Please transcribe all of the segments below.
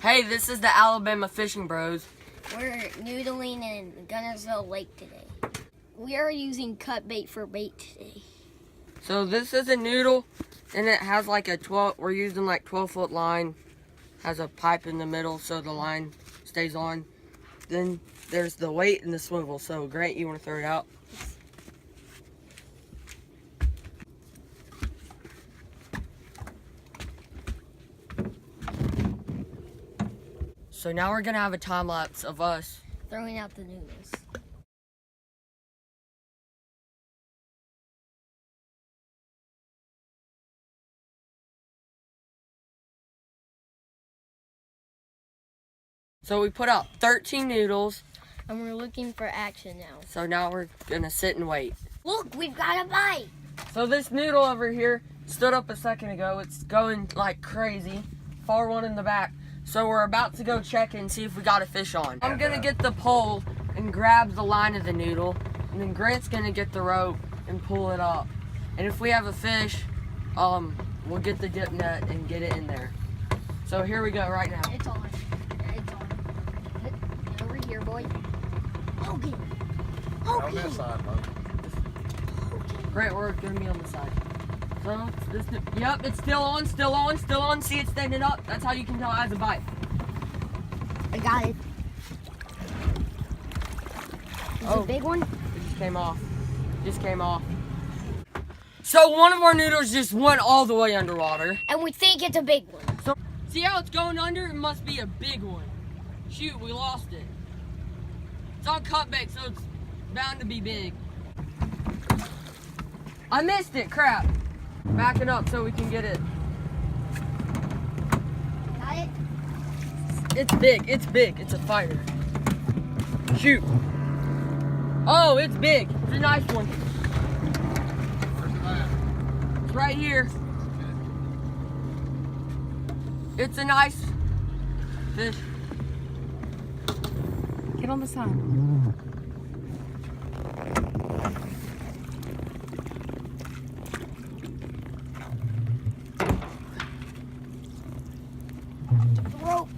Hey, this is the Alabama Fishing Bros. We're noodling in Gunnersville Lake today. We are using cut bait for bait today. So this is a noodle, and it has like a 12, we're using like 12-foot line. Has a pipe in the middle so the line stays on. Then there's the weight and the swivel. So Grant, you want to throw it out? So now we're gonna have a time lapse of us Throwing out the noodles. So we put out 13 noodles. And we're looking for action now. So now we're gonna sit and wait. Look, we've got a bite. So this noodle over here stood up a second ago. It's going like crazy. Far one in the back. So we're about to go check and see if we got a fish on. I'm gonna get the pole and grab the line of the noodle. And then Grant's gonna get the rope and pull it up. And if we have a fish, we'll get the dip net and get it in there. So here we go right now. It's on. It's on. Over here, boy. Okay. On this side, bud. Grant, we're gonna be on the side. So, yep, it's still on, still on, still on. See it standing up? That's how you can tell it has a bite. I got it. Is it a big one? It just came off. Just came off. So one of our noodles just went all the way underwater. And we think it's a big one. So, see how it's going under? It must be a big one. Shoot, we lost it. It's on cut bait, so it's bound to be big. I missed it, crap. Backing up so we can get it. Got it? It's big, it's big. It's a fighter. Shoot. Oh, it's big. It's a nice one. Where's it at? It's right here. It's a nice fish. Get on the side. The rope.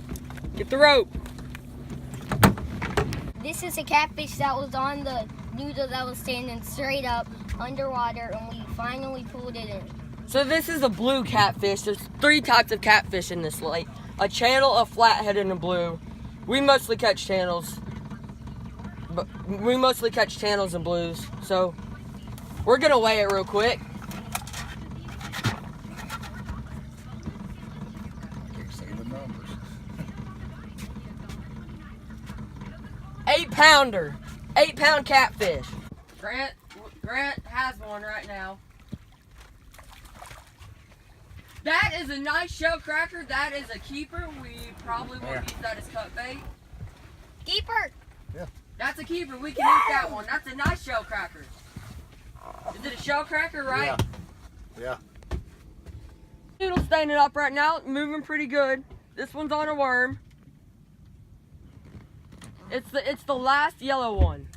Get the rope. This is a catfish that was on the noodle that was standing straight up underwater, and we finally pulled it in. So this is a blue catfish. There's 3 types of catfish in this lake. A channel, a flathead, and a blue. We mostly catch channels. But we mostly catch channels and blues. So we're gonna weigh it real quick. Can't say the numbers. 8-pounder. 8-pound catfish. Grant has one right now. That is a nice shell cracker. That is a keeper. We probably won't use that as cut bait. Keeper! Yeah. That's a keeper. We can eat that one. That's a nice shell cracker. Is it a shell cracker, right? Yeah. Noodle standing up right now, moving pretty good. This one's on a worm. It's the last yellow one.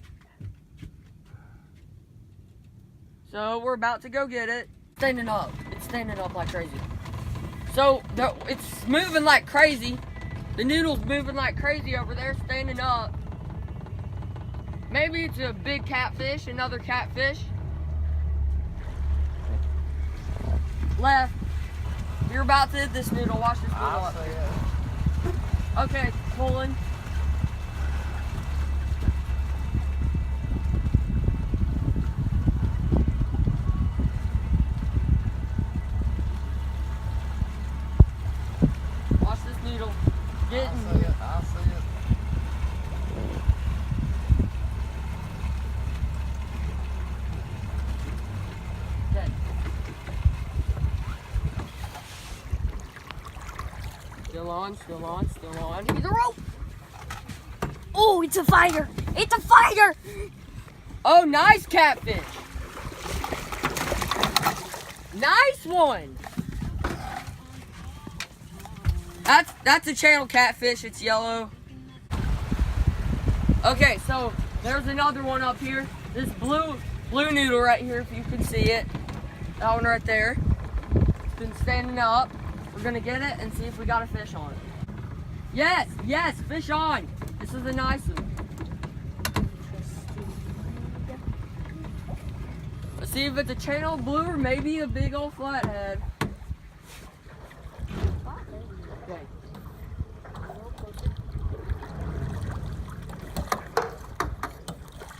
So we're about to go get it. Standing up. It's standing up like crazy. So it's moving like crazy. The noodle's moving like crazy over there, standing up. Maybe it's a big catfish, another catfish. Left. You're about to hit this noodle. Watch this noodle I'll up. say it. Okay, pulling. Watch this noodle. I'll Getting. see it. I'll see it. Okay. Still on, still on, still on. Give me the rope! Oh, it's a fighter! It's a fighter! Oh, nice catfish. Nice one. That's a channel catfish. It's yellow. Okay, so there's another one up here. This blue noodle right here, if you can see it. That one right there. It's been standing up. We're gonna get it and see if we got a fish on it. Yes, yes, fish on. This is a nice one. Let's see if it's a channel blue or maybe a big old flathead. Okay.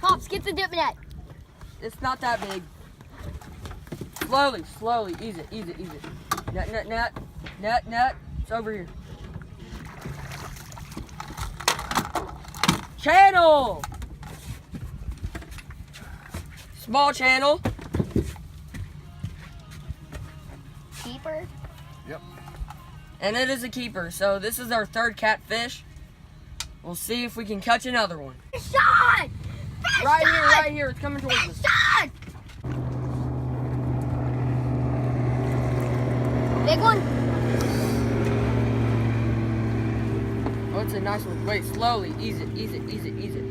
Pops, get the dip net. It's not that big. Slowly, slowly, ease it, ease it, ease it. Net, net, net, net, net. It's over here. Channel! Small channel. Keeper. Yep. And it is a keeper. So this is our third catfish. We'll see if we can catch another one. Fish on! Fish Right on! here, right here. It's coming towards us. Fish on! Big one. Oh, it's a nice one. Wait, slowly. Ease it, ease it, ease it, ease it.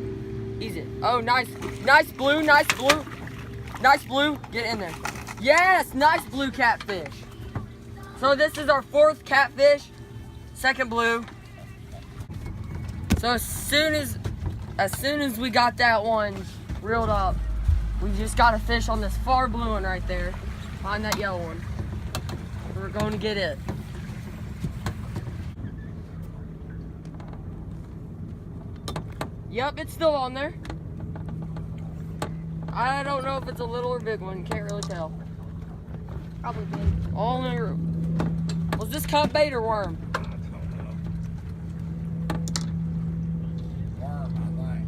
Ease it. Oh, nice. Nice blue, nice blue. Nice blue. Get in there. Yes, nice blue catfish. So this is our fourth catfish. Second blue. So as soon as we got that one reeled up, we just got a fish on this far blue one right there. Find that yellow one. We're going to get it. Yep, it's still on there. I don't know if it's a little or big one. Can't really tell. Probably big. Only. Was this cut bait or worm? Worm, I think.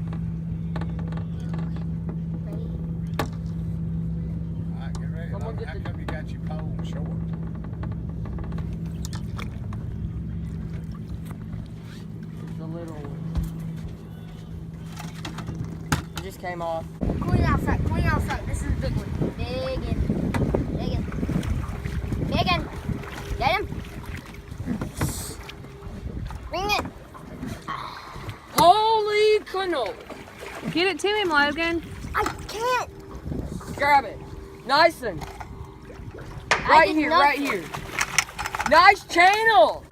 Ready? All right, get ready. Someone get How the- come you got your pole short? It's a little one. It just came off. Clean out front. Clean out front. This is a big one. Big one. Big one. Big one. Get him. Bring it. Holy canola! Get it to him, Logan. I can't. Grab it. Nice one. I Right did here, nothing. right here. Nice channel.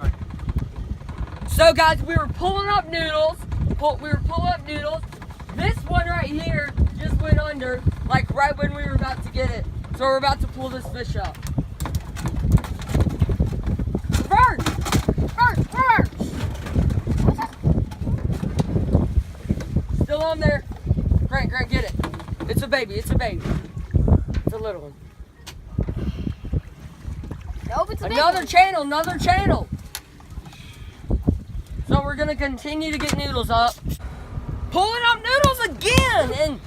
So guys, we were pulling up Noodles. This one right here just went under, like right when we were about to get it. So we're about to pull this fish up. Reverse! Still on there. Grant, get it. It's a baby, it's a baby. It's a little one. Nope, it's a big Another one. channel. So we're gonna continue to get Noodles up. Pulling up Noodles again! And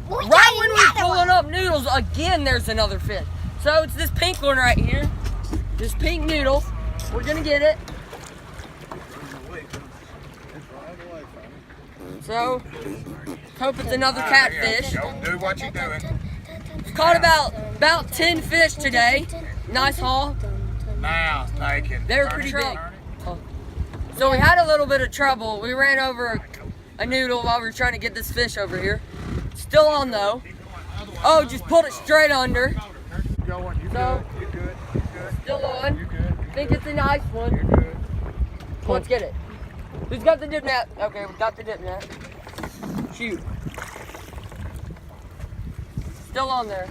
We right got when we're another pulling one. up Noodles again, there's another fish. So it's this pink one right here. This pink Noodle. We're gonna get it. So, hope it's another catfish. Go do what you're doing. Caught about 10 fish today. Nice haul. Now, taking. They're pretty big. Oh. So we had a little bit of trouble. We ran over a noodle while we were trying to get this fish over here. Still on though. Oh, just pulled it straight under. Going, you So- good, you good, you good. Still on. You good, I think it's a nice you're one. good. Let's get it. Who's got the dip net? Okay, we got the dip net. Shoot. Still on there.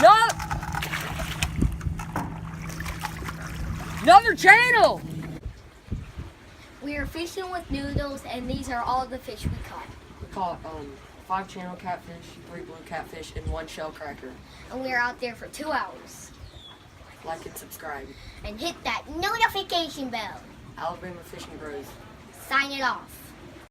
No! Another channel! We are fishing with Noodles, and these are all the fish we caught. We caught 5 channel catfish, 3 blue catfish, and 1 shell cracker. And we are out there for 2 hours. Like and subscribe. And hit that notification bell. Alabama Fishing Bros. Sign it off.